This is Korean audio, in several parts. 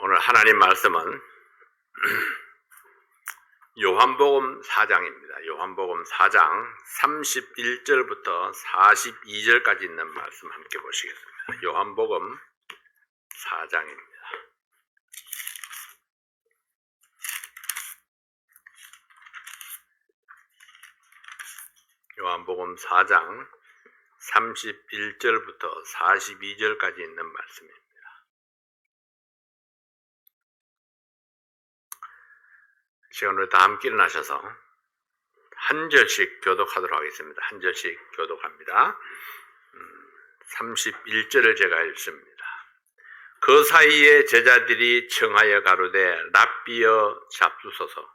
오늘 하나님 말씀은 요한복음 4장입니다. 요한복음 4장 31절부터 42절까지 있는 말씀 함께 보시겠습니다. 요한복음 4장입니다. 요한복음 4장 31절부터 42절까지 있는 말씀입니다. 시간으로 다 함께 일어나셔서 한 절씩 교독하도록 하겠습니다. 한 절씩 교독합니다. 31절을 제가 읽습니다. 그 사이에 제자들이 청하여 가로되 랍비여 잡수소서.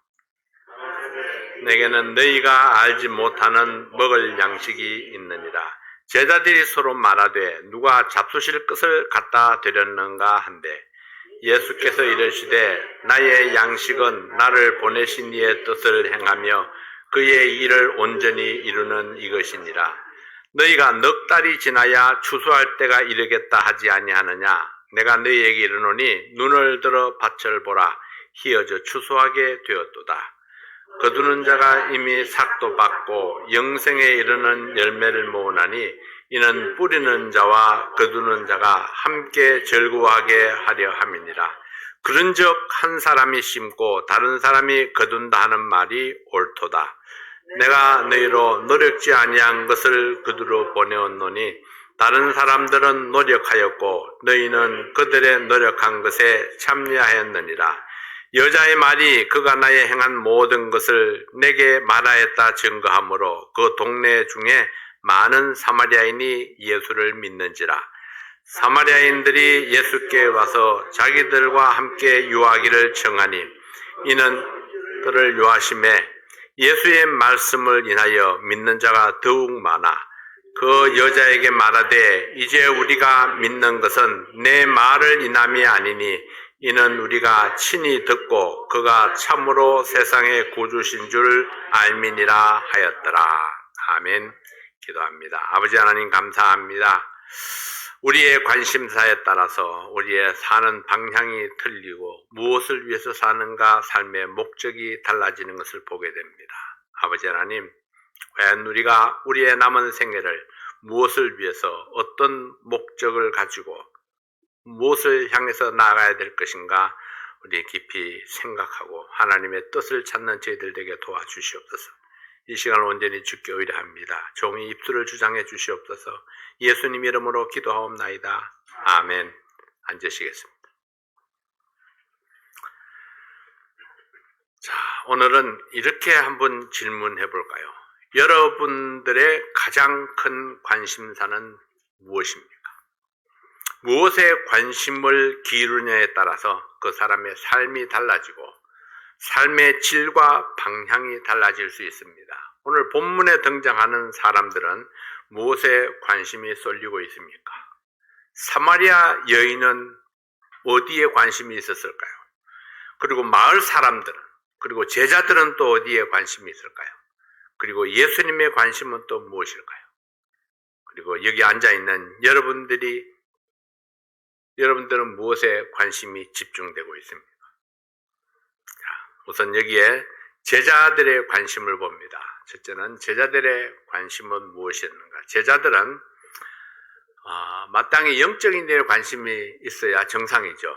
내게는 너희가 알지 못하는 먹을 양식이 있느니라. 제자들이 서로 말하되 누가 잡수실 것을 갖다 드렸는가 한데 예수께서 이르시되 나의 양식은 나를 보내신 이의 뜻을 행하며 그의 일을 온전히 이루는 이것이니라. 너희가 넉 달이 지나야 추수할 때가 이르겠다 하지 아니하느냐. 내가 너희에게 이르노니 눈을 들어 밭을 보라. 희어져 추수하게 되었도다. 거두는 자가 이미 삭도 받고 영생에 이르는 열매를 모으나니 이는 뿌리는 자와 거두는 자가 함께 즐거워하게 하려 함이니라. 그런즉 한 사람이 심고 다른 사람이 거둔다 하는 말이 옳도다. 내가 너희로 노력지 아니한 것을 그들로 보내었노니 다른 사람들은 노력하였고 너희는 그들의 노력한 것에 참여하였느니라. 여자의 말이 그가 나의 행한 모든 것을 내게 말하였다 증거하므로 그 동네 중에 많은 사마리아인이 예수를 믿는지라. 사마리아인들이 예수께 와서 자기들과 함께 유하기를 청하니 이는 그를 유하심에 예수의 말씀을 인하여 믿는 자가 더욱 많아. 그 여자에게 말하되 이제 우리가 믿는 것은 내 말을 인함이 아니니 이는 우리가 친히 듣고 그가 참으로 세상의 구주신 줄 알미니라 하였더라. 아멘. 기도합니다. 아버지 하나님 감사합니다. 우리의 관심사에 따라서 우리의 사는 방향이 틀리고 무엇을 위해서 사는가 삶의 목적이 달라지는 것을 보게 됩니다. 아버지 하나님, 과연 우리가 우리의 남은 생애를 무엇을 위해서 어떤 목적을 가지고 무엇을 향해서 나아가야 될 것인가 우리 깊이 생각하고 하나님의 뜻을 찾는 저희들 되게 도와주시옵소서. 이 시간을 온전히 주께 의뢰합니다. 종이 입술을 주장해 주시옵소서. 예수님 이름으로 기도하옵나이다. 아멘. 앉으시겠습니다. 자, 오늘은 이렇게 한번 질문해 볼까요? 여러분들의 가장 큰 관심사는 무엇입니까? 무엇에 관심을 기울이느냐에 따라서 그 사람의 삶이 달라지고 삶의 질과 방향이 달라질 수 있습니다. 오늘 본문에 등장하는 사람들은 무엇에 관심이 쏠리고 있습니까? 사마리아 여인은 어디에 관심이 있었을까요? 그리고 마을 사람들은, 그리고 제자들은 또 어디에 관심이 있을까요? 그리고 예수님의 관심은 또 무엇일까요? 그리고 여기 앉아있는 여러분들은 무엇에 관심이 집중되고 있습니까? 우선 여기에 제자들의 관심을 봅니다. 첫째는 제자들의 관심은 무엇이었는가? 제자들은 마땅히 영적인 일에 관심이 있어야 정상이죠.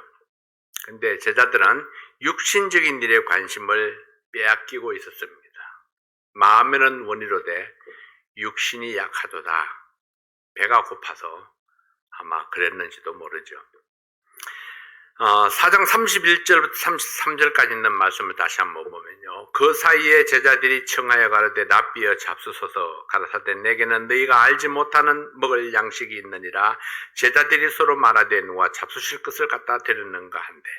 근데 제자들은 육신적인 일에 관심을 빼앗기고 있었습니다. 마음에는 원이로되 육신이 약하도다. 배가 고파서 아마 그랬는지도 모르죠. 4장 31절부터 33절까지 있는 말씀을 다시 한번 보면요. 그 사이에 제자들이 청하여 가로되 랍비여 잡수소서. 가라사대 내게는 너희가 알지 못하는 먹을 양식이 있느니라. 제자들이 서로 말하되 누가 잡수실 것을 갖다 드렸는가 한데.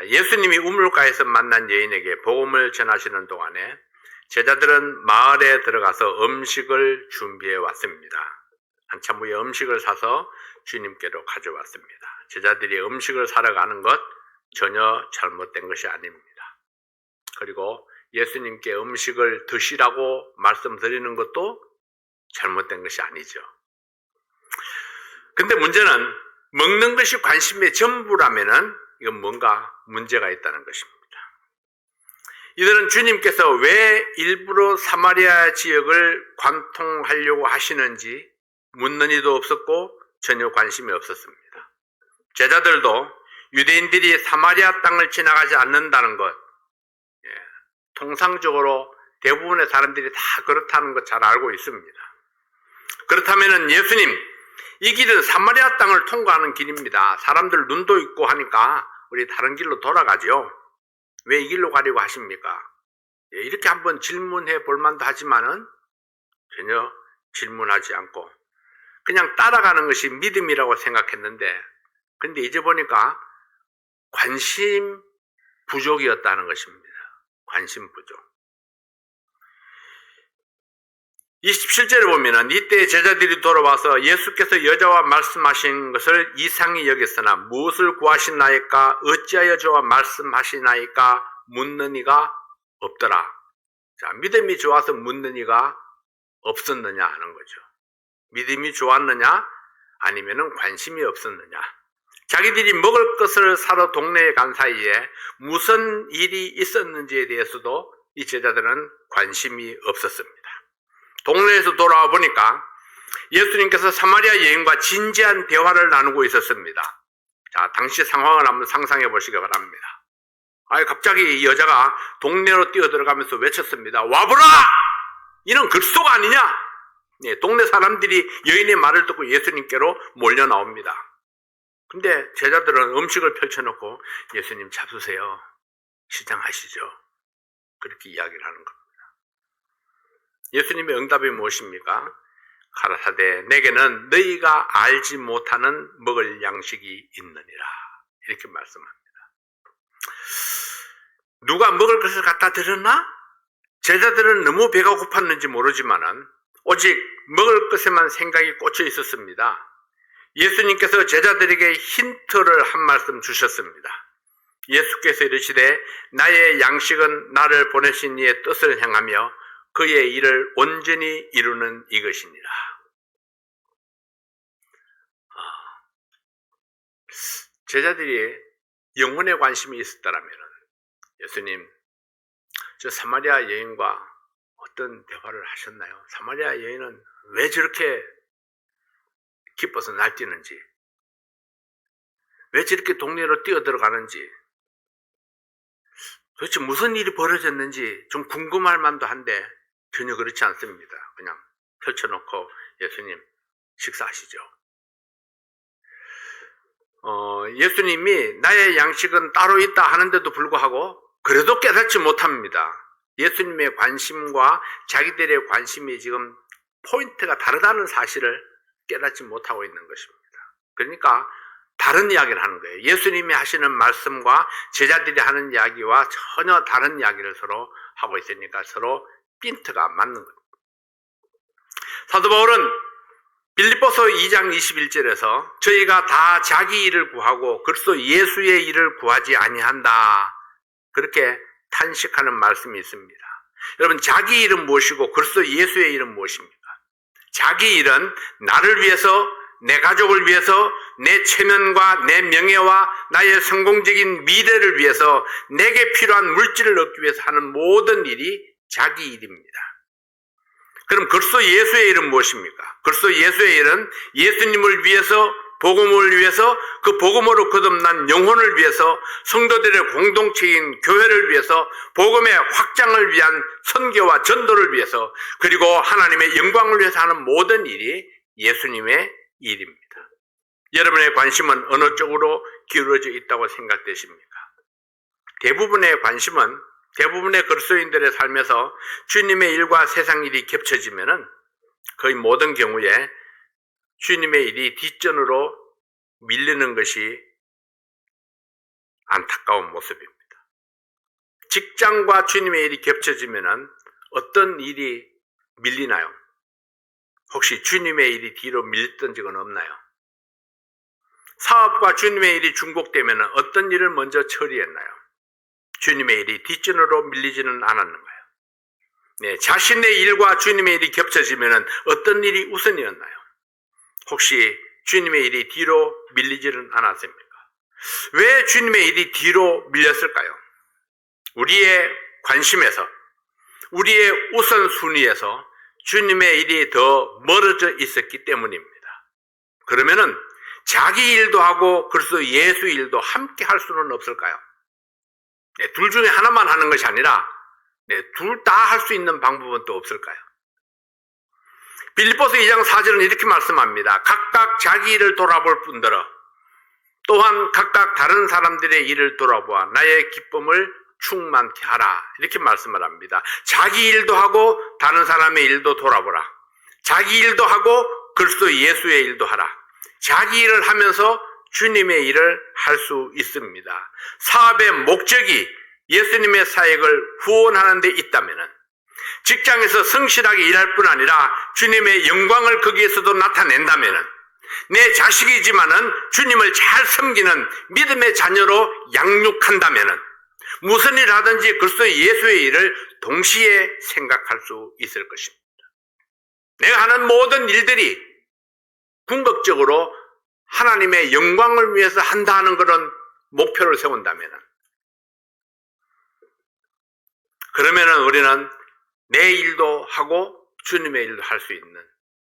예수님이 우물가에서 만난 여인에게 복음을 전하시는 동안에 제자들은 마을에 들어가서 음식을 준비해 왔습니다. 한참 후에 음식을 사서 주님께로 가져왔습니다. 제자들이 음식을 사러 가는 것 전혀 잘못된 것이 아닙니다. 그리고 예수님께 음식을 드시라고 말씀드리는 것도 잘못된 것이 아니죠. 근데 문제는 먹는 것이 관심의 전부라면은 이건 뭔가 문제가 있다는 것입니다. 이들은 주님께서 왜 일부러 사마리아 지역을 관통하려고 하시는지 묻는 이도 없었고 전혀 관심이 없었습니다. 제자들도 유대인들이 사마리아 땅을 지나가지 않는다는 것, 통상적으로 대부분의 사람들이 다 그렇다는 것 잘 알고 있습니다. 그렇다면 예수님, 이 길은 사마리아 땅을 통과하는 길입니다. 사람들 눈도 있고 하니까 우리 다른 길로 돌아가죠. 왜 이 길로 가려고 하십니까? 이렇게 한번 질문해 볼 만도 하지만은 전혀 질문하지 않고 그냥 따라가는 것이 믿음이라고 생각했는데, 근데 이제 보니까 관심 부족이었다는 것입니다. 관심 부족. 27절에 보면은 이때 제자들이 돌아와서 예수께서 여자와 말씀하신 것을 이상히 여겼으나 무엇을 구하시나이까 어찌하여 저와 말씀하시나이까 묻는 이가 없더라. 자, 믿음이 좋아서 묻는 이가 없었느냐 하는 거죠. 믿음이 좋았느냐 아니면은 관심이 없었느냐. 자기들이 먹을 것을 사러 동네에 간 사이에 무슨 일이 있었는지에 대해서도 이 제자들은 관심이 없었습니다. 동네에서 돌아와 보니까 예수님께서 사마리아 여인과 진지한 대화를 나누고 있었습니다. 자, 당시 상황을 한번 상상해 보시기 바랍니다. 갑자기 이 여자가 동네로 뛰어들어가면서 외쳤습니다. 와보라! 이는 글속 아니냐? 동네 사람들이 여인의 말을 듣고 예수님께로 몰려 나옵니다. 근데 제자들은 음식을 펼쳐놓고 예수님 잡수세요. 시장하시죠. 그렇게 이야기를 하는 겁니다. 예수님의 응답이 무엇입니까? 가라사대 내게는 너희가 알지 못하는 먹을 양식이 있느니라. 이렇게 말씀합니다. 누가 먹을 것을 갖다 드렸나? 제자들은 너무 배가 고팠는지 모르지만은 오직 먹을 것에만 생각이 꽂혀 있었습니다. 예수님께서 제자들에게 힌트를 한 말씀 주셨습니다. 예수께서 이르시되 나의 양식은 나를 보내신 이의 뜻을 행하며 그의 일을 온전히 이루는 이것이니라. 제자들이 영혼에 관심이 있었다면 예수님, 저 사마리아 여인과 어떤 대화를 하셨나요? 사마리아 여인은 왜 저렇게 기뻐서 날뛰는지, 왜 저렇게 동네로 뛰어들어가는지, 도대체 무슨 일이 벌어졌는지 좀 궁금할 만도 한데 전혀 그렇지 않습니다. 그냥 펼쳐놓고 예수님 식사하시죠. 예수님이 나의 양식은 따로 있다 하는데도 불구하고 그래도 깨닫지 못합니다. 예수님의 관심과 자기들의 관심이 지금 포인트가 다르다는 사실을 깨닫지 못하고 있는 것입니다. 그러니까 다른 이야기를 하는 거예요. 예수님이 하시는 말씀과 제자들이 하는 이야기와 전혀 다른 이야기를 서로 하고 있으니까 서로 핀트가 안 맞는 거예요. 사도 바울은 빌립보서 2장 21절에서 저희가 다 자기 일을 구하고 그리스도 예수의 일을 구하지 아니한다. 그렇게 탄식하는 말씀이 있습니다. 여러분, 자기 일은 무엇이고 그리스도 예수의 일은 무엇입니까? 자기 일은 나를 위해서, 내 가족을 위해서, 내 체면과 내 명예와 나의 성공적인 미래를 위해서 내게 필요한 물질을 얻기 위해서 하는 모든 일이 자기 일입니다. 그럼 그리스도 예수의 일은 무엇입니까? 그리스도 예수의 일은 예수님을 위해서, 복음을 위해서, 그 복음으로 거듭난 영혼을 위해서, 성도들의 공동체인 교회를 위해서, 복음의 확장을 위한 선교와 전도를 위해서, 그리고 하나님의 영광을 위해서 하는 모든 일이 예수님의 일입니다. 여러분의 관심은 어느 쪽으로 기울어져 있다고 생각되십니까? 대부분의 관심은, 대부분의 그리스도인들의 삶에서 주님의 일과 세상 일이 겹쳐지면은 거의 모든 경우에 주님의 일이 뒷전으로 밀리는 것이 안타까운 모습입니다. 직장과 주님의 일이 겹쳐지면은 어떤 일이 밀리나요? 혹시 주님의 일이 뒤로 밀렸던 적은 없나요? 사업과 주님의 일이 중복되면 어떤 일을 먼저 처리했나요? 주님의 일이 뒷전으로 밀리지는 않았는가요? 네, 자신의 일과 주님의 일이 겹쳐지면 어떤 일이 우선이었나요? 혹시 주님의 일이 뒤로 밀리지는 않았습니까? 왜 주님의 일이 뒤로 밀렸을까요? 우리의 관심에서, 우리의 우선순위에서 주님의 일이 더 멀어져 있었기 때문입니다. 그러면은 자기 일도 하고 그래서 예수 일도 함께 할 수는 없을까요? 둘 중에 하나만 하는 것이 아니라 둘 다 할 수 있는 방법은 또 없을까요? 빌립보서 2장 4절은 이렇게 말씀합니다. 각각 자기 일을 돌아볼 뿐더러 또한 각각 다른 사람들의 일을 돌아보아 나의 기쁨을 충만케 하라. 이렇게 말씀을 합니다. 자기 일도 하고 다른 사람의 일도 돌아보라. 자기 일도 하고 그리스도 예수의 일도 하라. 자기 일을 하면서 주님의 일을 할 수 있습니다. 사업의 목적이 예수님의 사역을 후원하는 데 있다면 직장에서 성실하게 일할 뿐 아니라 주님의 영광을 거기에서도 나타낸다면 내 자식이지만은 주님을 잘 섬기는 믿음의 자녀로 양육한다면 무슨 일 하든지 그리스도 예수의 일을 동시에 생각할 수 있을 것입니다. 내가 하는 모든 일들이 궁극적으로 하나님의 영광을 위해서 한다 하는 그런 목표를 세운다면 그러면은 우리는 내 일도 하고 주님의 일도 할 수 있는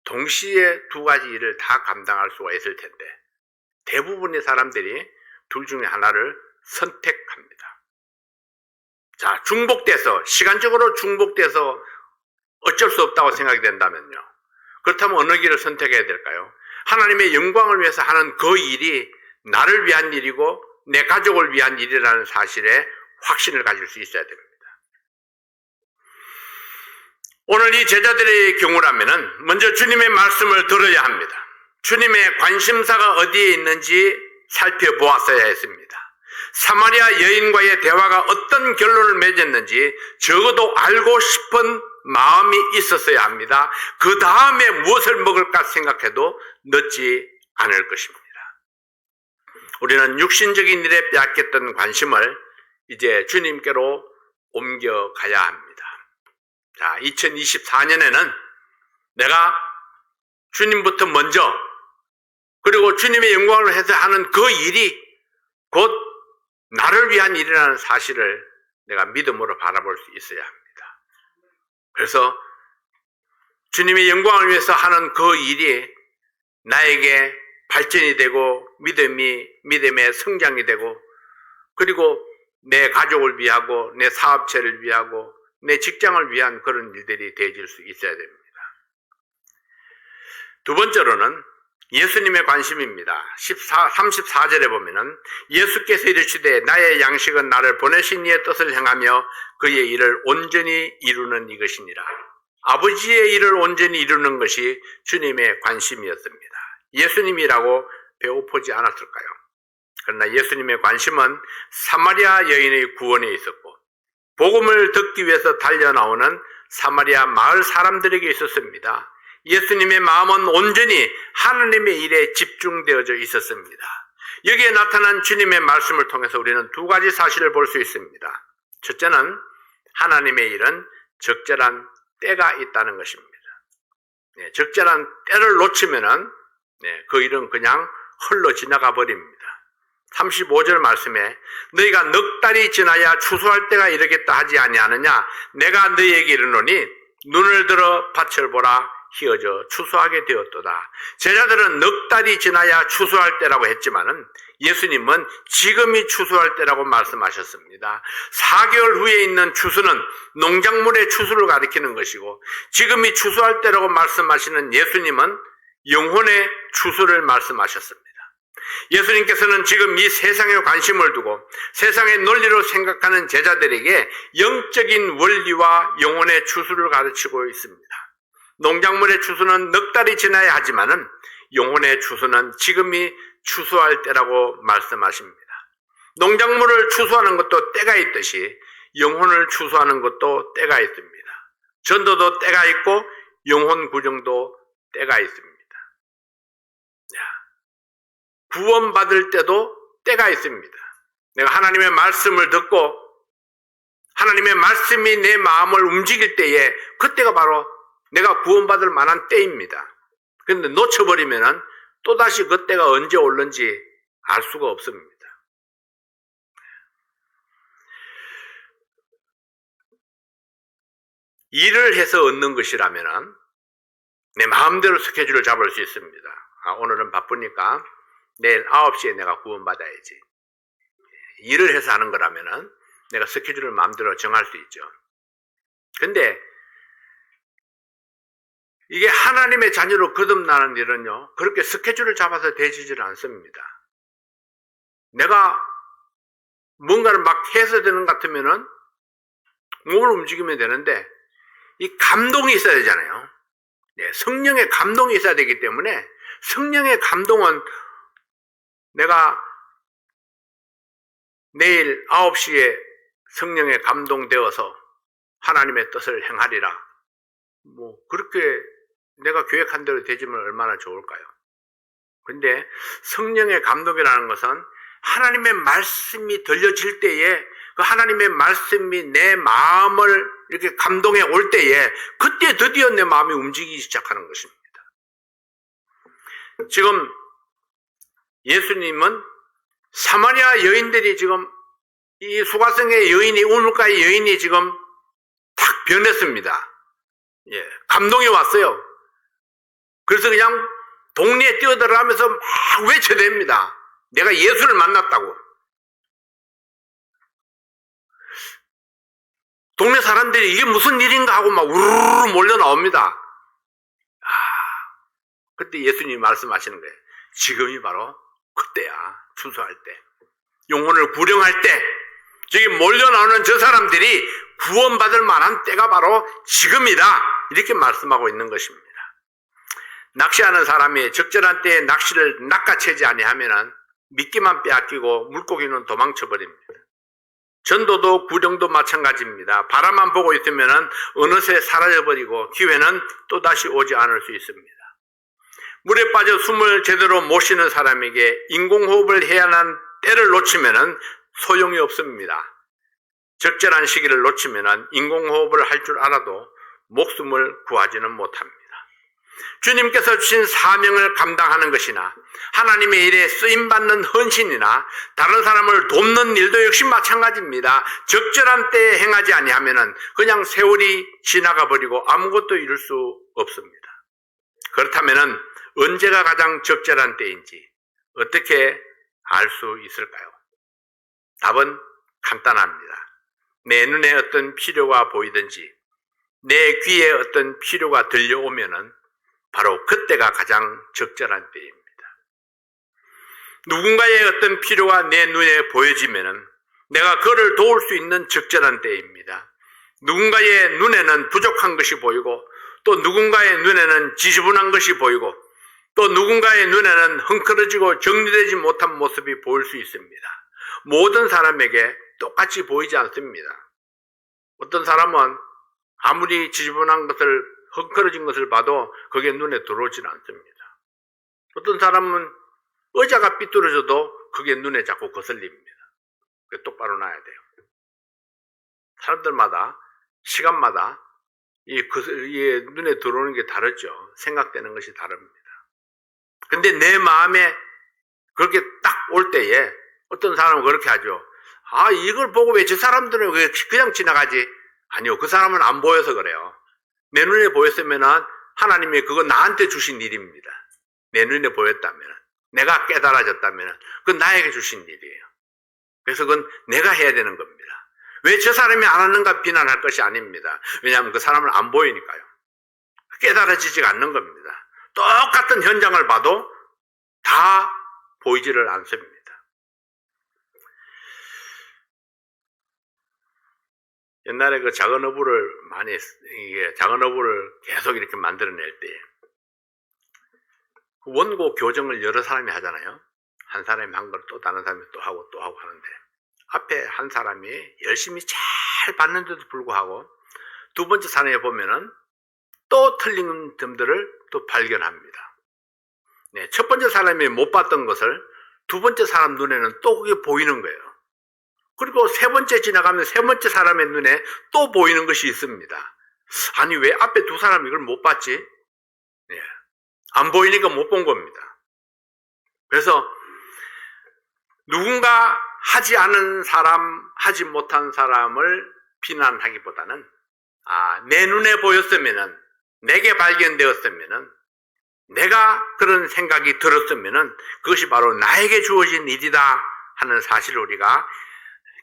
동시에 두 가지 일을 다 감당할 수가 있을 텐데 대부분의 사람들이 둘 중에 하나를 선택합니다. 자, 중복돼서 시간적으로 중복돼서 어쩔 수 없다고 생각이 된다면요. 그렇다면 어느 길을 선택해야 될까요? 하나님의 영광을 위해서 하는 그 일이 나를 위한 일이고 내 가족을 위한 일이라는 사실에 확신을 가질 수 있어야 됩니다. 오늘 이 제자들의 경우라면은 먼저 주님의 말씀을 들어야 합니다. 주님의 관심사가 어디에 있는지 살펴보았어야 했습니다. 사마리아 여인과의 대화가 어떤 결론을 맺었는지 적어도 알고 싶은 마음이 있었어야 합니다. 그 다음에 무엇을 먹을까 생각해도 늦지 않을 것입니다. 우리는 육신적인 일에 빼앗겼던 관심을 이제 주님께로 옮겨가야 합니다. 자, 2024년에는 내가 주님부터 먼저 그리고 주님의 영광을 위해서 하는 그 일이 곧 나를 위한 일이라는 사실을 내가 믿음으로 바라볼 수 있어야 합니다. 그래서 주님의 영광을 위해서 하는 그 일이 나에게 발전이 되고 믿음의 성장이 되고 그리고 내 가족을 위하고 내 사업체를 위하고 내 직장을 위한 그런 일들이 되어질 수 있어야 됩니다. 두 번째로는 예수님의 관심입니다. 34절에 보면은 예수께서 이르시되 나의 양식은 나를 보내신 이의 뜻을 행하며 그의 일을 온전히 이루는 이것이니라. 아버지의 일을 온전히 이루는 것이 주님의 관심이었습니다. 예수님이라고 배고프지 않았을까요? 그러나 예수님의 관심은 사마리아 여인의 구원에 있었고 복음을 듣기 위해서 달려나오는 사마리아 마을 사람들에게 있었습니다. 예수님의 마음은 온전히 하나님의 일에 집중되어져 있었습니다. 여기에 나타난 주님의 말씀을 통해서 우리는 두 가지 사실을 볼 수 있습니다. 첫째는 하나님의 일은 적절한 때가 있다는 것입니다. 적절한 때를 놓치면은 그 일은 그냥 흘러 지나가 버립니다. 35절 말씀에 너희가 넉 달이 지나야 추수할 때가 이르겠다 하지 아니하느냐 내가 너희에게 이르노니 눈을 들어 밭을 보라 희어져 추수하게 되었도다. 제자들은 넉 달이 지나야 추수할 때라고 했지만은 예수님은 지금이 추수할 때라고 말씀하셨습니다. 4개월 후에 있는 추수는 농작물의 추수를 가리키는 것이고 지금이 추수할 때라고 말씀하시는 예수님은 영혼의 추수를 말씀하셨습니다. 예수님께서는 지금 이 세상에 관심을 두고 세상의 논리로 생각하는 제자들에게 영적인 원리와 영혼의 추수를 가르치고 있습니다. 농작물의 추수는 넉 달이 지나야 하지만은 영혼의 추수는 지금이 추수할 때라고 말씀하십니다. 농작물을 추수하는 것도 때가 있듯이 영혼을 추수하는 것도 때가 있습니다. 전도도 때가 있고 영혼 구정도 때가 있습니다. 구원받을 때도 때가 있습니다. 내가 하나님의 말씀을 듣고 하나님의 말씀이 내 마음을 움직일 때에 그때가 바로 내가 구원받을 만한 때입니다. 그런데 놓쳐버리면 또다시 그때가 언제 올는지 알 수가 없습니다. 일을 해서 얻는 것이라면 내 마음대로 스케줄을 잡을 수 있습니다. 오늘은 바쁘니까 내일 9시에 내가 구원받아야지. 일을 해서 하는 거라면은 내가 스케줄을 마음대로 정할 수 있죠. 근데 이게 하나님의 자녀로 거듭나는 일은요, 그렇게 스케줄을 잡아서 되지질 않습니다. 내가 뭔가를 막 해서 되는 것 같으면은 몸을 움직이면 되는데 이 감동이 있어야 되잖아요. 네, 성령의 감동이 있어야 되기 때문에 성령의 감동은 내가 내일 9시에 성령에 감동되어서 하나님의 뜻을 행하리라. 그렇게 내가 계획한 대로 되지면 얼마나 좋을까요? 근데 성령의 감동이라는 것은 하나님의 말씀이 들려질 때에 그 하나님의 말씀이 내 마음을 이렇게 감동해 올 때에 그때 드디어 내 마음이 움직이기 시작하는 것입니다. 지금 예수님은 사마리아 여인들이 지금 이 수가성의 여인이 우물가의 여인이 지금 탁 변했습니다. 예, 감동이 왔어요. 그래서 그냥 동네에 뛰어들어가면서 막 외쳐댑니다. 내가 예수를 만났다고. 동네 사람들이 이게 무슨 일인가 하고 막 우르르 몰려 나옵니다. 그때 예수님이 말씀하시는 거예요. 지금이 바로 그때야. 추수할 때. 영혼을 구령할 때. 저기 몰려 나오는 저 사람들이 구원받을 만한 때가 바로 지금이다. 이렇게 말씀하고 있는 것입니다. 낚시하는 사람이 적절한 때에 낚시를 낚아채지 아니하면은 미끼만 빼앗기고 물고기는 도망쳐버립니다. 전도도 구령도 마찬가지입니다. 바라만 보고 있으면은 어느새 사라져버리고 기회는 또다시 오지 않을 수 있습니다. 물에 빠져 숨을 제대로 못 쉬는 사람에게 인공호흡을 해야 하는 때를 놓치면은 소용이 없습니다. 적절한 시기를 놓치면은 인공호흡을 할 줄 알아도 목숨을 구하지는 못합니다. 주님께서 주신 사명을 감당하는 것이나 하나님의 일에 쓰임받는 헌신이나 다른 사람을 돕는 일도 역시 마찬가지입니다. 적절한 때에 행하지 아니하면은 그냥 세월이 지나가 버리고 아무것도 이룰 수 없습니다. 그렇다면은 언제가 가장 적절한 때인지 어떻게 알 수 있을까요? 답은 간단합니다. 내 눈에 어떤 필요가 보이든지 내 귀에 어떤 필요가 들려오면은 바로 그때가 가장 적절한 때입니다. 누군가의 어떤 필요가 내 눈에 보여지면은 내가 그를 도울 수 있는 적절한 때입니다. 누군가의 눈에는 부족한 것이 보이고 또 누군가의 눈에는 지저분한 것이 보이고 또 누군가의 눈에는 헝클어지고 정리되지 못한 모습이 보일 수 있습니다. 모든 사람에게 똑같이 보이지 않습니다. 어떤 사람은 아무리 지저분한 것을 헝클어진 것을 봐도 그게 눈에 들어오지는 않습니다. 어떤 사람은 의자가 삐뚤어져도 그게 눈에 자꾸 거슬립니다. 똑바로 놔야 돼요. 사람들마다 시간마다 이 눈에 들어오는 게 다르죠. 생각되는 것이 다릅니다. 근데 내 마음에 그렇게 딱 올 때에 어떤 사람은 그렇게 하죠. 이걸 보고 왜 저 사람들은 왜 그냥 지나가지? 아니요, 그 사람은 안 보여서 그래요. 내 눈에 보였으면 하나님이 그거 나한테 주신 일입니다. 내 눈에 보였다면, 내가 깨달아졌다면 그건 나에게 주신 일이에요. 그래서 그건 내가 해야 되는 겁니다. 왜 저 사람이 안 하는가 비난할 것이 아닙니다. 왜냐하면 그 사람은 안 보이니까요. 깨달아지지가 않는 겁니다. 똑같은 현장을 봐도 다 보이지를 않습니다. 옛날에 그 작은 어부를 작은 어부를 계속 이렇게 만들어낼 때, 그 원고 교정을 여러 사람이 하잖아요. 한 사람이 한 걸 또 다른 사람이 또 하고 하는데, 앞에 한 사람이 열심히 잘 봤는데도 불구하고, 두 번째 사람에 보면은 또 틀린 점들을 또 발견합니다. 네, 첫 번째 사람이 못 봤던 것을 두 번째 사람 눈에는 또 그게 보이는 거예요. 그리고 세 번째 지나가면 세 번째 사람의 눈에 또 보이는 것이 있습니다. 아니, 왜 앞에 두 사람이 이걸 못 봤지? 네, 안 보이니까 못 본 겁니다. 그래서 누군가 하지 않은 사람, 하지 못한 사람을 비난하기보다는 내 눈에 보였으면은, 내게 발견되었으면은, 내가 그런 생각이 들었으면은 그것이 바로 나에게 주어진 일이다 하는 사실을 우리가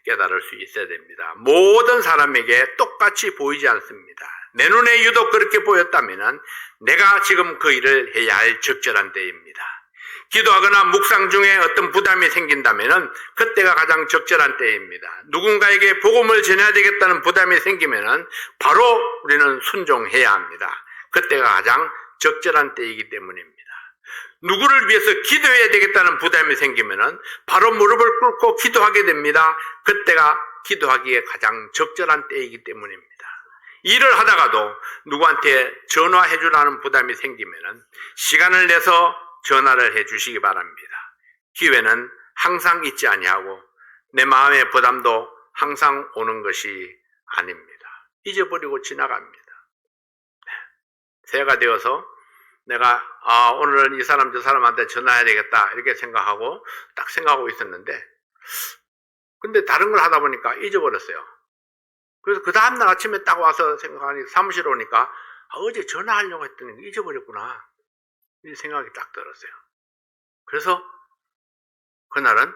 깨달을 수 있어야 됩니다. 모든 사람에게 똑같이 보이지 않습니다. 내 눈에 유독 그렇게 보였다면은 내가 지금 그 일을 해야 할 적절한 때입니다. 기도하거나 묵상 중에 어떤 부담이 생긴다면은 그때가 가장 적절한 때입니다. 누군가에게 복음을 전해야 되겠다는 부담이 생기면은 바로 우리는 순종해야 합니다. 그때가 가장 적절한 때이기 때문입니다. 누구를 위해서 기도해야 되겠다는 부담이 생기면은 바로 무릎을 꿇고 기도하게 됩니다. 그때가 기도하기에 가장 적절한 때이기 때문입니다. 일을 하다가도 누구한테 전화해 주라는 부담이 생기면은 시간을 내서 전화를 해 주시기 바랍니다. 기회는 항상 있지 아니하고 내 마음의 부담도 항상 오는 것이 아닙니다. 잊어버리고 지나갑니다. 새해가 되어서 내가 오늘은 이 사람 저 사람한테 전화해야 되겠다 이렇게 생각하고 딱 생각하고 있었는데 근데 다른 걸 하다 보니까 잊어버렸어요. 그래서 그 다음날 아침에 딱 와서 생각하니 사무실에 오니까 어제 전화하려고 했더니 잊어버렸구나 이 생각이 딱 들었어요. 그래서 그날은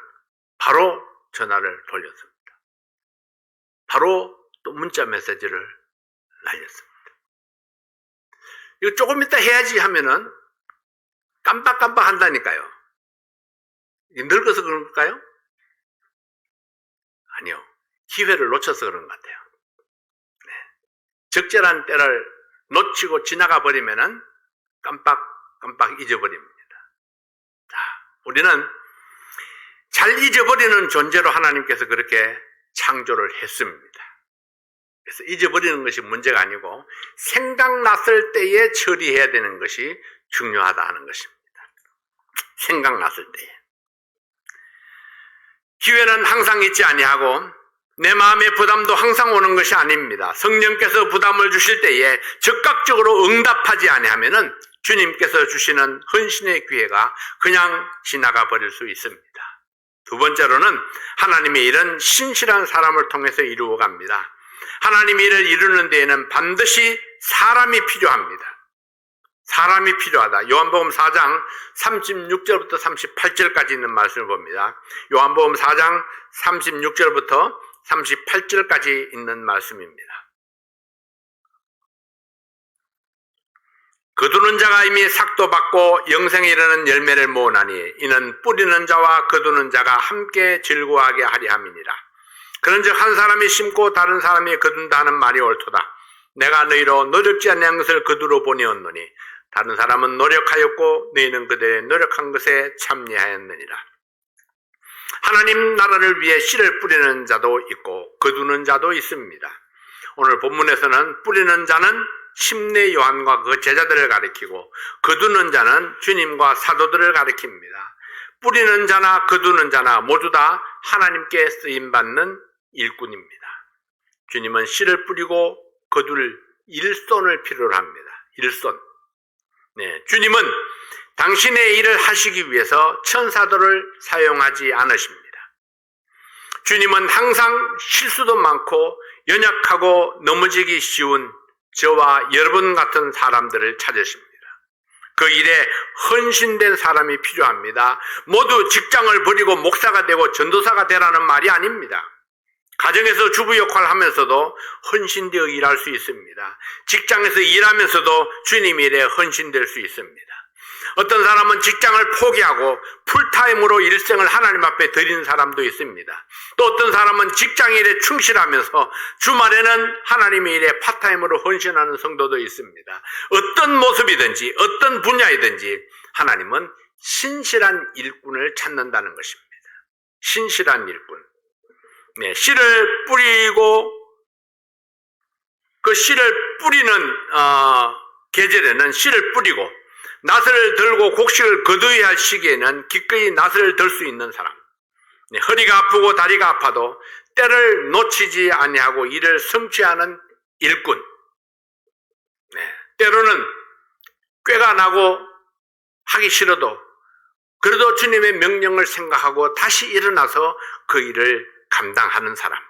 바로 전화를 돌렸습니다. 바로 또 문자 메시지를 날렸습니다. 이거 조금 이따 해야지 하면은 깜빡깜빡 한다니까요. 늙어서 그런가요? 아니요. 기회를 놓쳐서 그런 것 같아요. 네. 적절한 때를 놓치고 지나가 버리면은 깜빡깜빡 잊어버립니다. 자, 우리는 잘 잊어버리는 존재로 하나님께서 그렇게 창조를 했습니다. 그래서 잊어버리는 것이 문제가 아니고 생각났을 때에 처리해야 되는 것이 중요하다 하는 것입니다. 생각났을 때에. 기회는 항상 있지 아니하고 내 마음의 부담도 항상 오는 것이 아닙니다. 성령께서 부담을 주실 때에 즉각적으로 응답하지 아니하면은 주님께서 주시는 헌신의 기회가 그냥 지나가 버릴 수 있습니다. 두 번째로는 하나님의 일은 신실한 사람을 통해서 이루어갑니다. 하나님의 일을 이루는 데에는 반드시 사람이 필요합니다. 사람이 필요하다. 요한복음 4장 36절부터 38절까지 있는 말씀을 봅니다. 요한복음 4장 36절부터 38절까지 있는 말씀입니다. 거두는 자가 이미 삭도 받고 영생에 이르는 열매를 모으나니 이는 뿌리는 자와 거두는 자가 함께 즐거워하게 하리 함이니라. 그런즉 한 사람이 심고 다른 사람이 거둔다 하는 말이 옳도다. 내가 너희로 노력지 아니한 것을 거두러 보내었노니 다른 사람은 노력하였고 너희는 그들의 노력한 것에 참여하였느니라. 하나님 나라를 위해 씨를 뿌리는 자도 있고 거두는 자도 있습니다. 오늘 본문에서는 뿌리는 자는 침례 요한과 그 제자들을 가리키고 거두는 자는 주님과 사도들을 가리킵니다. 뿌리는 자나 거두는 자나 모두 다 하나님께 쓰임받는 일꾼입니다. 주님은 씨를 뿌리고 거둘 일손을 필요로 합니다. 일손. 네, 주님은 당신의 일을 하시기 위해서 천사들을 사용하지 않으십니다. 주님은 항상 실수도 많고 연약하고 넘어지기 쉬운 저와 여러분 같은 사람들을 찾으십니다. 그 일에 헌신된 사람이 필요합니다. 모두 직장을 버리고 목사가 되고 전도사가 되라는 말이 아닙니다. 가정에서 주부 역할을 하면서도 헌신되어 일할 수 있습니다. 직장에서 일하면서도 주님 일에 헌신될 수 있습니다. 어떤 사람은 직장을 포기하고 풀타임으로 일생을 하나님 앞에 드리는 사람도 있습니다. 또 어떤 사람은 직장 일에 충실하면서 주말에는 하나님의 일에 파타임으로 헌신하는 성도도 있습니다. 어떤 모습이든지 어떤 분야이든지 하나님은 신실한 일꾼을 찾는다는 것입니다. 신실한 일꾼. 네, 씨를 뿌리고 그 씨를 뿌리는 계절에는 씨를 뿌리고 낫을 들고 곡식을 거두어야 할 시기에는 기꺼이 낫을 들 수 있는 사람. 네, 허리가 아프고 다리가 아파도 때를 놓치지 아니하고 일을 성취하는 일꾼. 네, 때로는 꾀가 나고 하기 싫어도 그래도 주님의 명령을 생각하고 다시 일어나서 그 일을 감당하는 사람.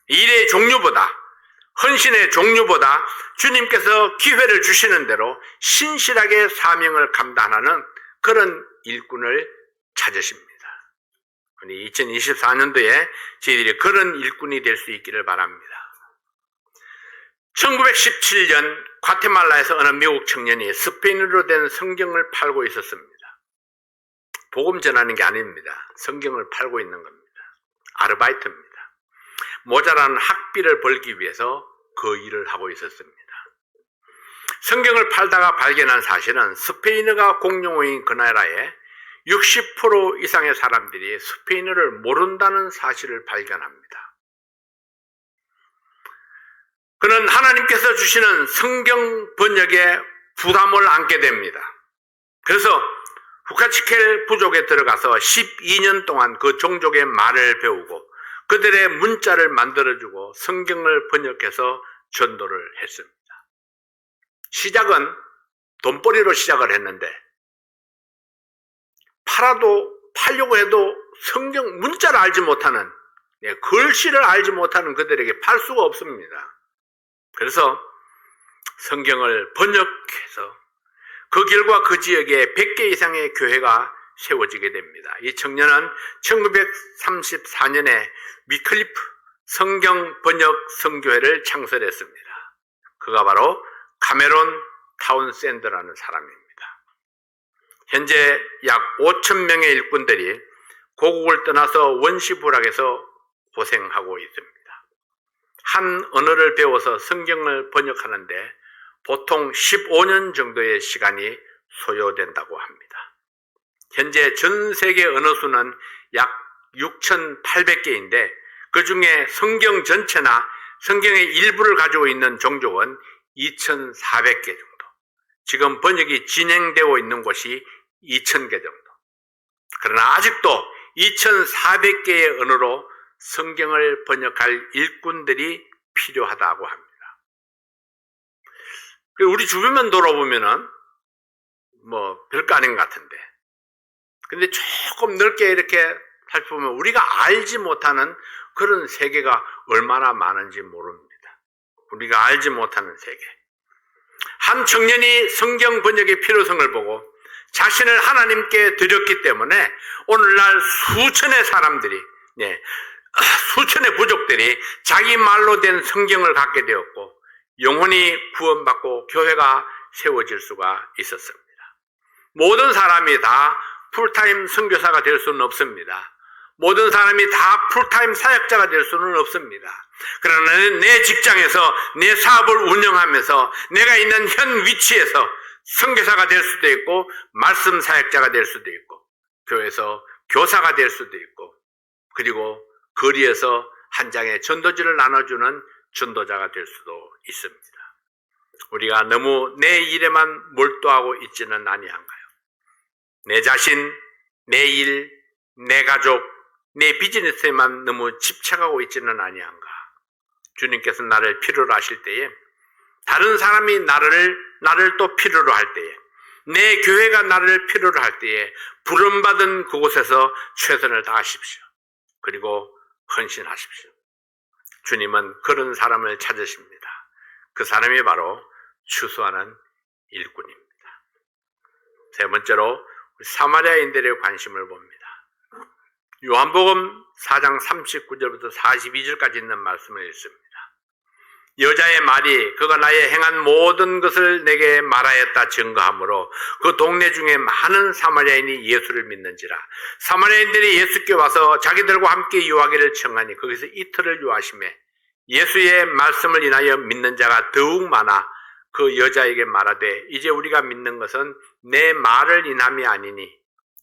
일의 종류보다 헌신의 종류보다 주님께서 기회를 주시는 대로 신실하게 사명을 감당하는 그런 일꾼을 찾으십니다. 2024년도에 저희들이 그런 일꾼이 될 수 있기를 바랍니다. 1917년 과테말라에서 어느 미국 청년이 스페인어로 된 성경을 팔고 있었습니다. 복음 전하는 게 아닙니다. 성경을 팔고 있는 겁니다. 아르바이트입니다. 모자란 학비를 벌기 위해서 그 일을 하고 있었습니다. 성경을 팔다가 발견한 사실은 스페인어가 공용어인 그 나라에 60% 이상의 사람들이 스페인어를 모른다는 사실을 발견합니다. 그는 하나님께서 주시는 성경 번역에 부담을 안게 됩니다. 그래서 후카치켈 부족에 들어가서 12년 동안 그 종족의 말을 배우고 그들의 문자를 만들어주고 성경을 번역해서 전도를 했습니다. 시작은 돈벌이로 시작을 했는데 팔려고 해도 성경 문자를 알지 못하는, 글씨를 알지 못하는 그들에게 팔 수가 없습니다. 그래서 성경을 번역해서 그 결과 그 지역에 100개 이상의 교회가 세워지게 됩니다. 이 청년은 1934년에 위클리프 성경 번역 성교회를 창설했습니다. 그가 바로 카메론 타운샌드라는 사람입니다. 현재 약 5,000명의 일꾼들이 고국을 떠나서 원시부락에서 고생하고 있습니다. 한 언어를 배워서 성경을 번역하는데 보통 15년 정도의 시간이 소요된다고 합니다. 현재 전 세계 언어 수는 약 6,800개인데 그 중에 성경 전체나 성경의 일부를 가지고 있는 종족은 2,400개 정도. 지금 번역이 진행되고 있는 곳이 2,000개 정도. 그러나 아직도 2,400개의 언어로 성경을 번역할 일꾼들이 필요하다고 합니다. 우리 주변만 돌아보면은 별거 아닌 것 같은데, 근데 조금 넓게 이렇게 살펴보면 우리가 알지 못하는 그런 세계가 얼마나 많은지 모릅니다. 우리가 알지 못하는 세계. 한 청년이 성경 번역의 필요성을 보고 자신을 하나님께 드렸기 때문에 오늘날 수천의 사람들이, 수천의 부족들이 자기 말로 된 성경을 갖게 되었고 영혼이 구원받고 교회가 세워질 수가 있었습니다. 모든 사람이 다 풀타임 선교사가 될 수는 없습니다. 모든 사람이 다 풀타임 사역자가 될 수는 없습니다. 그러나 내 직장에서 내 사업을 운영하면서 내가 있는 현 위치에서 선교사가 될 수도 있고 말씀 사역자가 될 수도 있고 교회에서 교사가 될 수도 있고 그리고 거리에서 한 장의 전도지를 나눠주는 전도자가 될 수도 있습니다. 우리가 너무 내 일에만 몰두하고 있지는 아니한가요? 내 자신, 내 일, 내 가족, 내 비즈니스에만 너무 집착하고 있지는 아니한가? 주님께서 나를 필요로 하실 때에, 다른 사람이 나를 또 필요로 할 때에, 내 교회가 나를 필요로 할 때에 부름받은 그곳에서 최선을 다하십시오. 그리고 헌신하십시오. 주님은 그런 사람을 찾으십니다. 그 사람이 바로 추수하는 일꾼입니다. 세 번째로 사마리아인들의 관심을 봅니다. 요한복음 4장 39절부터 42절까지 있는 말씀을 읽습니다. 여자의 말이 그가 나의 행한 모든 것을 내게 말하였다 증거하므로 그 동네 중에 많은 사마리아인이 예수를 믿는지라. 사마리아인들이 예수께 와서 자기들과 함께 유하기를 청하니 거기서 이틀을 유하심에 예수의 말씀을 인하여 믿는 자가 더욱 많아 그 여자에게 말하되 이제 우리가 믿는 것은 내 말을 인함이 아니니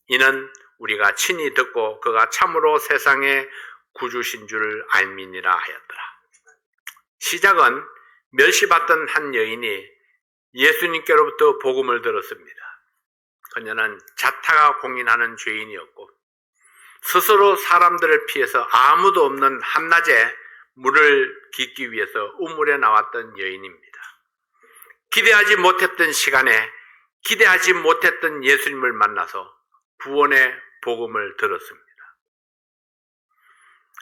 이는 우리가 친히 듣고 그가 참으로 세상의 구주신 줄 알미니라 하였더라. 시작은 멸시받던 한 여인이 예수님께로부터 복음을 들었습니다. 그녀는 자타가 공인하는 죄인이었고 스스로 사람들을 피해서 아무도 없는 한낮에 물을 깃기 위해서 우물에 나왔던 여인입니다. 기대하지 못했던 시간에 기대하지 못했던 예수님을 만나서 구원의 복음을 들었습니다.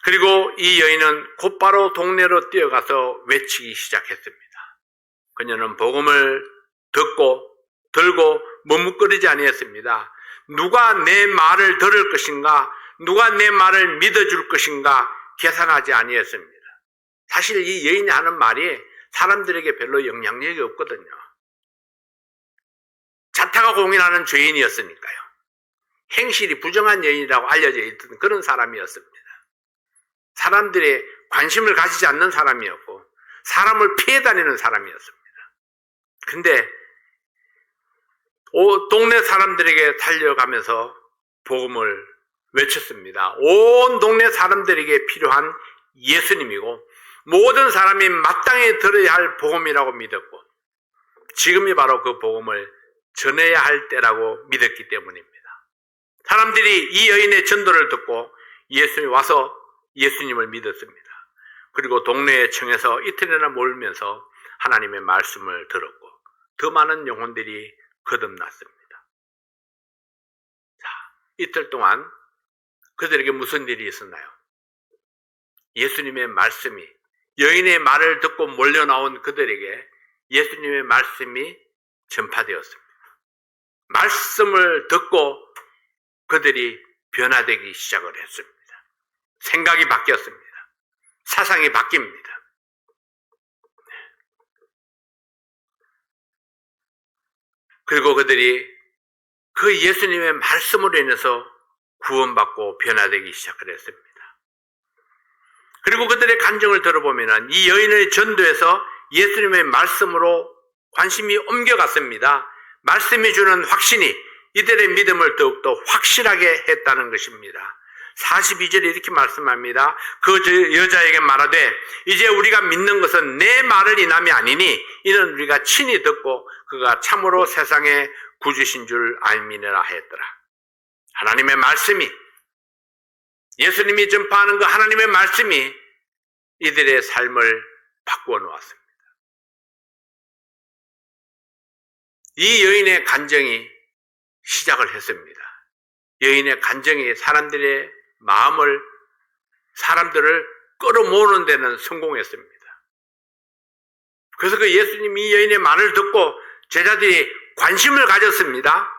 그리고 이 여인은 곧바로 동네로 뛰어가서 외치기 시작했습니다. 그녀는 복음을 들고 머뭇거리지 아니했습니다. 누가 내 말을 들을 것인가? 누가 내 말을 믿어줄 것인가? 계산하지 아니했습니다. 사실 이 여인이 하는 말이 사람들에게 별로 영향력이 없거든요. 자타가 공인하는 죄인이었으니까요. 행실이 부정한 여인이라고 알려져 있던 그런 사람이었습니다. 사람들의 관심을 가지지 않는 사람이었고 사람을 피해 다니는 사람이었습니다. 근데 동네 사람들에게 달려가면서 복음을 외쳤습니다. 온 동네 사람들에게 필요한 예수님이고 모든 사람이 마땅히 들어야 할 복음이라고 믿었고 지금이 바로 그 복음을 전해야 할 때라고 믿었기 때문입니다. 사람들이 이 여인의 전도를 듣고 예수님이 와서 예수님을 믿었습니다. 그리고 동네의 청에서 이틀이나 몰면서 하나님의 말씀을 들었고 더 많은 영혼들이 거듭났습니다. 자, 이틀 동안 그들에게 무슨 일이 있었나요? 예수님의 말씀이 여인의 말을 듣고 몰려나온 그들에게 예수님의 말씀이 전파되었습니다. 말씀을 듣고 그들이 변화되기 시작을 했습니다. 생각이 바뀌었습니다. 사상이 바뀝니다. 그리고 그들이 그 예수님의 말씀으로 인해서 구원받고 변화되기 시작을 했습니다. 그리고 그들의 간증을 들어보면 이 여인의 전도에서 예수님의 말씀으로 관심이 옮겨갔습니다. 말씀이 주는 확신이 이들의 믿음을 더욱더 확실하게 했다는 것입니다. 42절에 이렇게 말씀합니다. 그 여자에게 말하되 이제 우리가 믿는 것은 내 말을 인함이 아니니 이는 우리가 친히 듣고 그가 참으로 세상의 구주신 줄 알미니라 하였더라. 하나님의 말씀이 예수님이 전파하는 그 하나님의 말씀이 이들의 삶을 바꾸어 놓았습니다. 이 여인의 간증이 시작을 했습니다. 여인의 간증이 사람들을 끌어모으는 데는 성공했습니다. 그래서 그 예수님이 이 여인의 말을 듣고 제자들이 관심을 가졌습니다.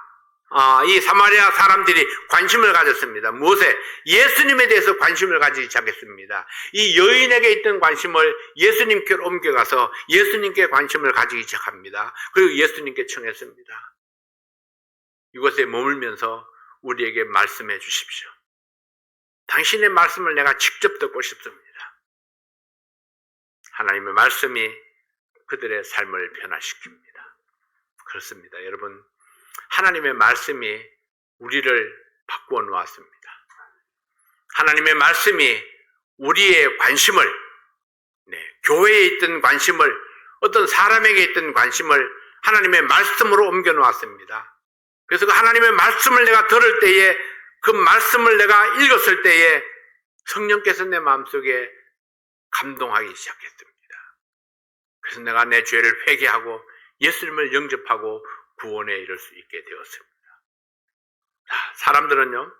이 사마리아 사람들이 관심을 가졌습니다. 무엇에? 예수님에 대해서 관심을 가지기 시작했습니다. 이 여인에게 있던 관심을 예수님께로 옮겨가서 예수님께 관심을 가지기 시작합니다. 그리고 예수님께 청했습니다. 이곳에 머물면서 우리에게 말씀해 주십시오. 당신의 말씀을 내가 직접 듣고 싶습니다. 하나님의 말씀이 그들의 삶을 변화시킵니다. 그렇습니다. 여러분, 하나님의 말씀이 우리를 바꾸어 놓았습니다. 하나님의 말씀이 우리의 관심을, 교회에 있던 관심을, 어떤 사람에게 있던 관심을 하나님의 말씀으로 옮겨 놓았습니다. 그래서 그 하나님의 말씀을 내가 들을 때에, 그 말씀을 내가 읽었을 때에 성령께서 내 마음속에 감동하기 시작했습니다. 그래서 내가 내 죄를 회개하고 예수님을 영접하고 구원에 이를 수 있게 되었습니다. 사람들은요,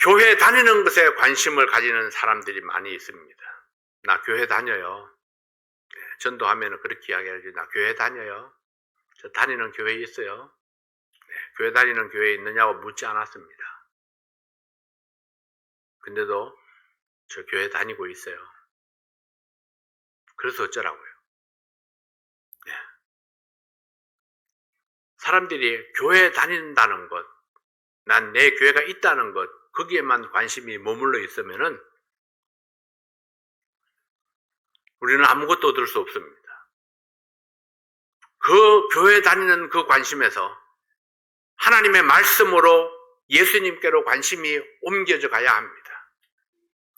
교회 다니는 것에 관심을 가지는 사람들이 많이 있습니다. 나 교회 다녀요. 전도하면 그렇게 이야기하죠. 나 교회 다녀요. 저 다니는 교회에 있어요. 교회 다니는 교회에 있느냐고 묻지 않았습니다. 근데도 저 교회 다니고 있어요. 그래서 어쩌라고요? 사람들이 교회 다닌다는 것, 난 내 교회가 있다는 것, 거기에만 관심이 머물러 있으면은 우리는 아무것도 얻을 수 없습니다. 그 교회 다니는 그 관심에서 하나님의 말씀으로 예수님께로 관심이 옮겨져 가야 합니다.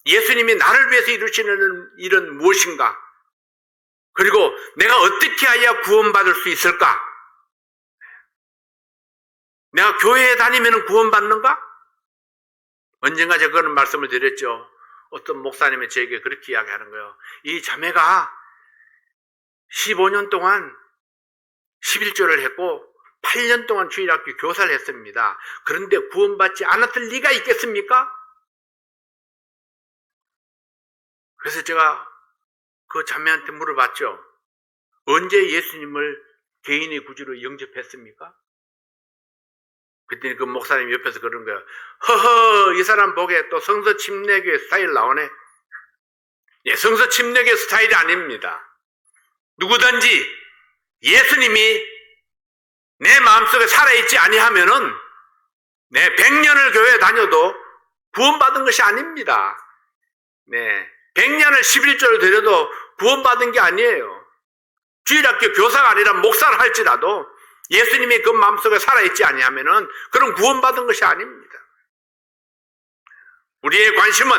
예수님이 나를 위해서 이루시는 일은 무엇인가? 그리고 내가 어떻게 해야 구원받을 수 있을까? 내가 교회에 다니면 구원받는가? 언젠가 제가 그런 말씀을 드렸죠. 어떤 목사님이 저에게 그렇게 이야기하는 거예요. 이 자매가 15년 동안 11조를 했고 8년 동안 주일학교 교사를 했습니다. 그런데 구원받지 않았을 리가 있겠습니까? 그래서 제가 그 자매한테 물어봤죠. 언제 예수님을 개인의 구주로 영접했습니까? 그랬더니 그 목사님 옆에서 그런 거야. 허허, 이 사람 보기에 또 성서 침례교회 스타일 나오네. 예, 성서 침례교회 스타일이 아닙니다. 누구든지 예수님이 내 마음속에 살아있지 아니하면은 내 100년을 교회 다녀도 구원받은 것이 아닙니다. 네, 100년을 11조를 드려도 구원받은 게 아니에요. 주일학교 교사가 아니라 목사를 할지라도 예수님이 그 마음속에 살아있지 아니하면은 그런 구원받은 것이 아닙니다. 우리의 관심은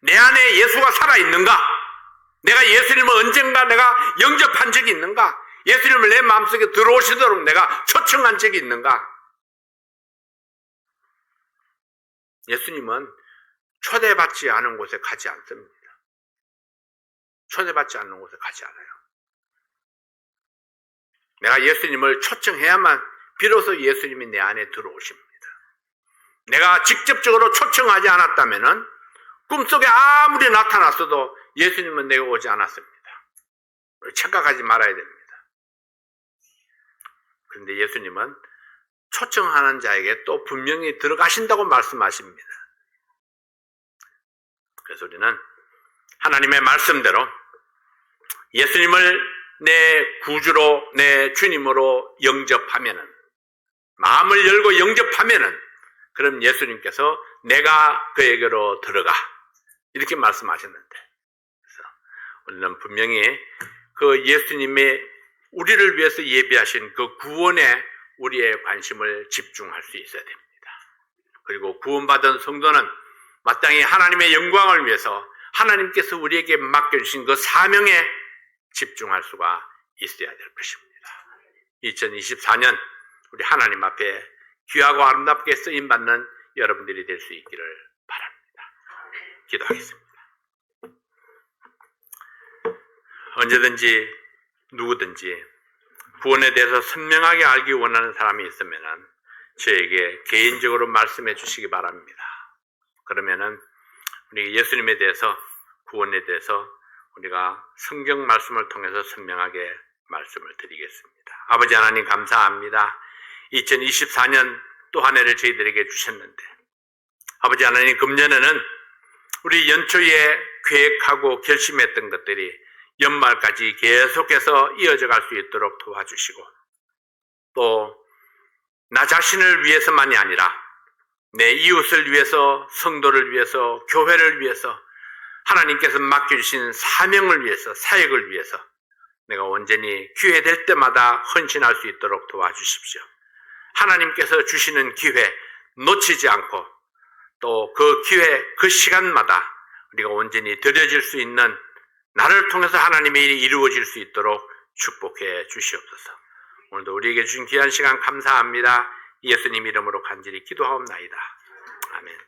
내 안에 예수가 살아있는가? 내가 예수님을 언젠가 내가 영접한 적이 있는가? 예수님을 내 마음속에 들어오시도록 내가 초청한 적이 있는가? 예수님은 초대받지 않은 곳에 가지 않습니다. 초대받지 않는 곳에 가지 않아요. 내가 예수님을 초청해야만 비로소 예수님이 내 안에 들어오십니다. 내가 직접적으로 초청하지 않았다면은 꿈속에 아무리 나타났어도 예수님은 내가 오지 않았습니다. 착각하지 말아야 됩니다. 그런데 예수님은 초청하는 자에게 또 분명히 들어가신다고 말씀하십니다. 그래서 우리는 하나님의 말씀대로 예수님을 내 구주로, 내 주님으로 영접하면은, 마음을 열고 영접하면은, 그럼 예수님께서 내가 그에게로 들어가. 이렇게 말씀하셨는데, 그래서 우리는 분명히 그 예수님의 우리를 위해서 예비하신 그 구원에 우리의 관심을 집중할 수 있어야 됩니다. 그리고 구원받은 성도는 마땅히 하나님의 영광을 위해서 하나님께서 우리에게 맡겨주신 그 사명에 집중할 수가 있어야 될 것입니다. 2024년 우리 하나님 앞에 귀하고 아름답게 쓰임받는 여러분들이 될 수 있기를 바랍니다. 기도하겠습니다. 언제든지 누구든지 구원에 대해서 선명하게 알기 원하는 사람이 있으면 저에게 개인적으로 말씀해 주시기 바랍니다. 그러면은 우리 예수님에 대해서, 구원에 대해서 우리가 성경 말씀을 통해서 선명하게 말씀을 드리겠습니다. 아버지 하나님 감사합니다. 2024년 또 한 해를 저희들에게 주셨는데, 아버지 하나님 금년에는 우리 연초에 계획하고 결심했던 것들이 연말까지 계속해서 이어져 갈 수 있도록 도와주시고, 또 나 자신을 위해서만이 아니라 내 이웃을 위해서, 성도를 위해서, 교회를 위해서, 하나님께서 맡겨주신 사명을 위해서, 사역을 위해서 내가 온전히 기회 될 때마다 헌신할 수 있도록 도와주십시오. 하나님께서 주시는 기회 놓치지 않고 또 그 기회, 그 시간마다 우리가 온전히 드려질 수 있는, 나를 통해서 하나님의 일이 이루어질 수 있도록 축복해 주시옵소서. 오늘도 우리에게 주신 귀한 시간 감사합니다. 예수님 이름으로 간절히 기도하옵나이다. 아멘.